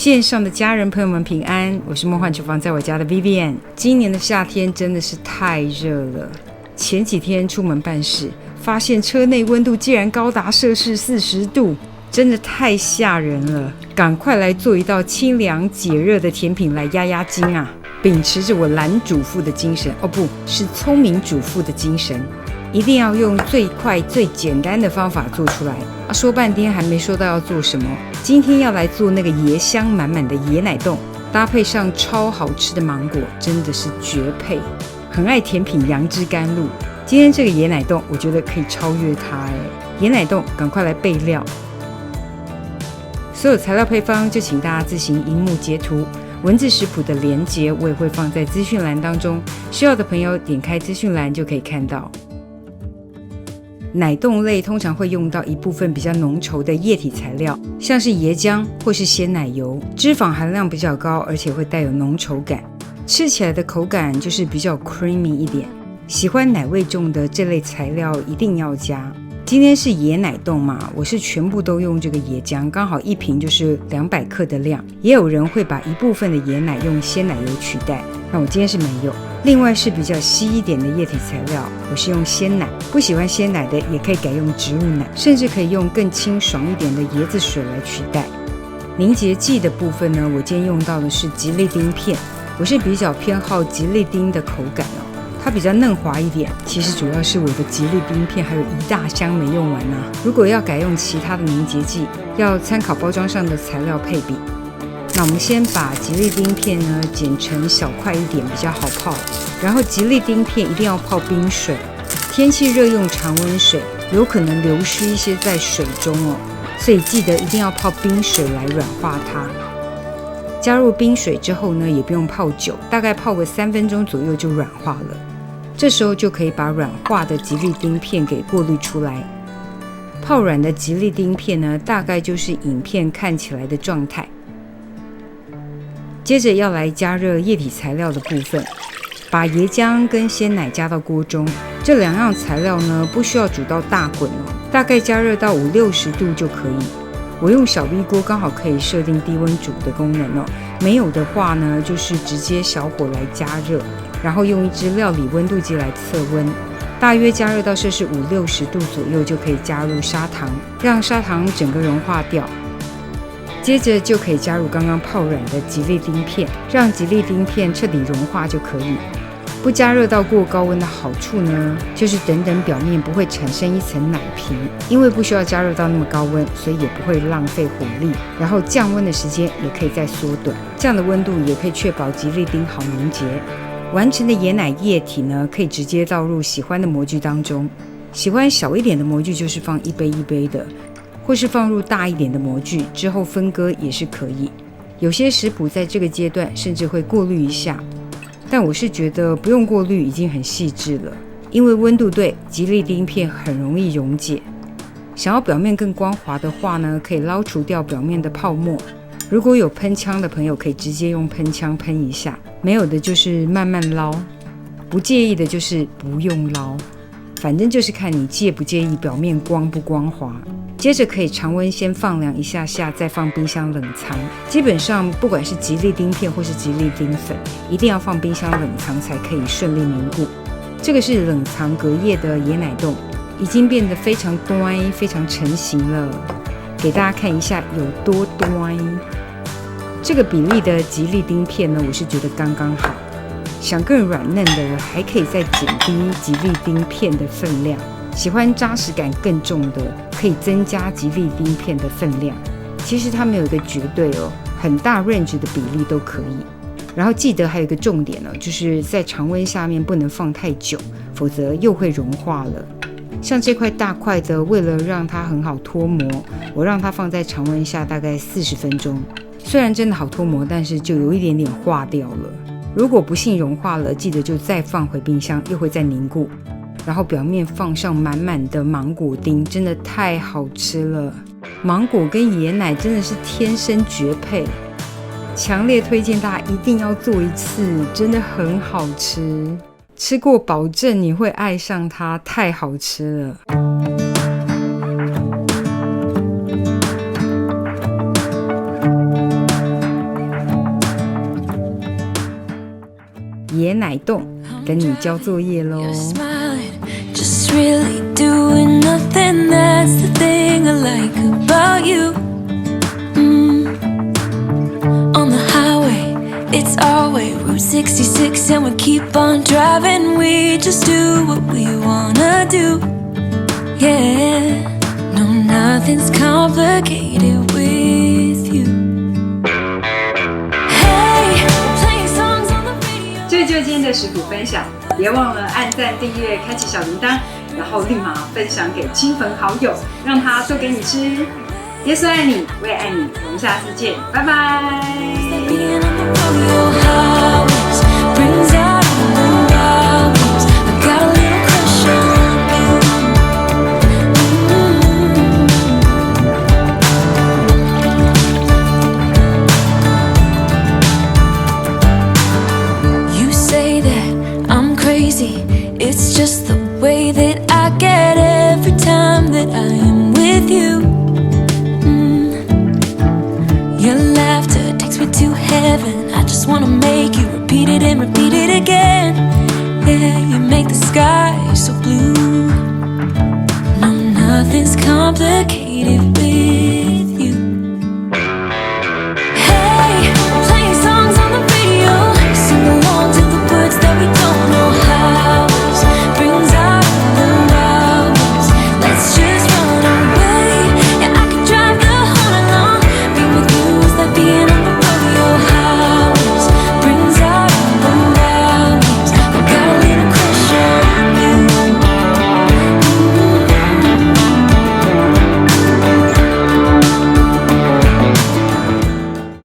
线上的家人朋友们平安，我是梦幻厨房在我家的 Vivian。 今年的夏天真的是太热了，前几天出门办事，发现车内温度竟然高达摄氏40度，真的太吓人了，赶快来做一道清凉解热的甜品来压压惊啊！秉持着我懒主妇的精神，不是聪明主妇的精神，一定要用最快最简单的方法做出来说半天还没说到要做什么。今天要来做那个椰香满满的椰奶冻，搭配上超好吃的芒果，真的是绝配。很爱甜品杨枝甘露，今天这个椰奶冻我觉得可以超越它椰奶冻赶快来备料，所有材料配方就请大家自行荧幕截图，文字食谱的连结我也会放在资讯栏当中，需要的朋友点开资讯栏就可以看到。奶冻类通常会用到一部分比较浓稠的液体材料，像是椰浆或是鲜奶油，脂肪含量比较高，而且会带有浓稠感，吃起来的口感就是比较 creamy 一点。喜欢奶味重的这类材料一定要加。今天是椰奶冻嘛，我是全部都用这个椰浆，刚好一瓶就是200克的量。也有人会把一部分的椰奶用鲜奶油取代，那我今天是没有。另外是比较稀一点的液体材料，我是用鲜奶，不喜欢鲜奶的也可以改用植物奶，甚至可以用更清爽一点的椰子水来取代。凝结剂的部分呢，我今天用到的是吉利丁片，我是比较偏好吉利丁的口感它比较嫩滑一点，其实主要是我的吉利丁片还有一大箱没用完如果要改用其他的凝结剂，要参考包装上的材料配比。那我们先把吉利丁片呢剪成小块一点，比较好泡。然后吉利丁片一定要泡冰水，天气热用常温水，有可能流失一些在水中所以记得一定要泡冰水来软化它。加入冰水之后呢，也不用泡久，大概泡个3分钟左右就软化了。这时候就可以把软化的吉利丁片给过滤出来。泡软的吉利丁片呢，大概就是影片看起来的状态。接着要来加热液体材料的部分，把椰浆跟鲜奶加到锅中。这2样材料呢，不需要煮到大滚大概加热到50-60度就可以。我用小 V 锅刚好可以设定低温煮的功能没有的话呢，就是直接小火来加热，然后用一支料理温度计来测温，大约加热到摄氏50-60度左右就可以加入砂糖，让砂糖整个融化掉。接着就可以加入刚刚泡软的吉利丁片，让吉利丁片彻底融化就可以。不加热到过高温的好处呢，就是等表面不会产生一层奶皮，因为不需要加热到那么高温，所以也不会浪费火力，然后降温的时间也可以再缩短，这样的温度也可以确保吉利丁好凝结。完成的椰奶液体呢，可以直接倒入喜欢的模具当中，喜欢小一点的模具就是放一杯一杯的，或是放入大一点的模具，之后分割也是可以。有些食谱在这个阶段甚至会过滤一下，但我是觉得不用过滤已经很细致了，因为温度对，吉利丁片很容易溶解。想要表面更光滑的话呢，可以捞除掉表面的泡沫。如果有喷枪的朋友，可以直接用喷枪喷一下，没有的就是慢慢捞，不介意的就是不用捞，反正就是看你介不介意表面光不光滑。接着可以常温先放凉一下下，再放冰箱冷藏。基本上不管是吉利丁片或是吉利丁粉，一定要放冰箱冷藏才可以顺利凝固。这个是冷藏隔夜的椰奶冻，已经变得非常端，非常成型了。给大家看一下有多端。这个比例的吉利丁片呢，我是觉得刚刚好。想更软嫩的，还可以再减低吉利丁片的分量。喜欢扎实感更重的，可以增加吉利丁片的分量。其实它没有一个绝对很大 range 的比例都可以。然后记得还有一个重点就是在常温下面不能放太久，否则又会融化了。像这块大块的，为了让它很好脱模，我让它放在常温下大概40分钟。虽然真的好脱模，但是就有一点点化掉了。如果不幸融化了，记得就再放回冰箱，又会再凝固。然后表面放上满满的芒果丁，真的太好吃了。芒果跟椰奶真的是天生绝配，强烈推荐大家一定要做一次，真的很好吃，吃过保证你会爱上它，太好吃了。奶冻，跟你交作业咯。 Just really doing nothing, that's the thing I like about you. On the highway, it's our way, Route 66, and we keep on driving. We just do what we wanna do. Yeah, no, nothing's complicated with you. Hey, playing songs on the radio. 这就是今天的食谱分享，别忘了按赞、订阅、开启小铃铛，然后立马分享给亲朋好友，让他都给你吃。耶稣爱你，我也爱你，我们下次见，拜拜。 Being on the rodeo highways brings out all the wild ones. I got a little crush on you. You say that I'm crazy. It's just the way that I get every time that I am with you. Your laughter takes me to heaven. I just wanna make you repeat it and repeat it again. Yeah, you make the sky so blue. No, nothing's complicated.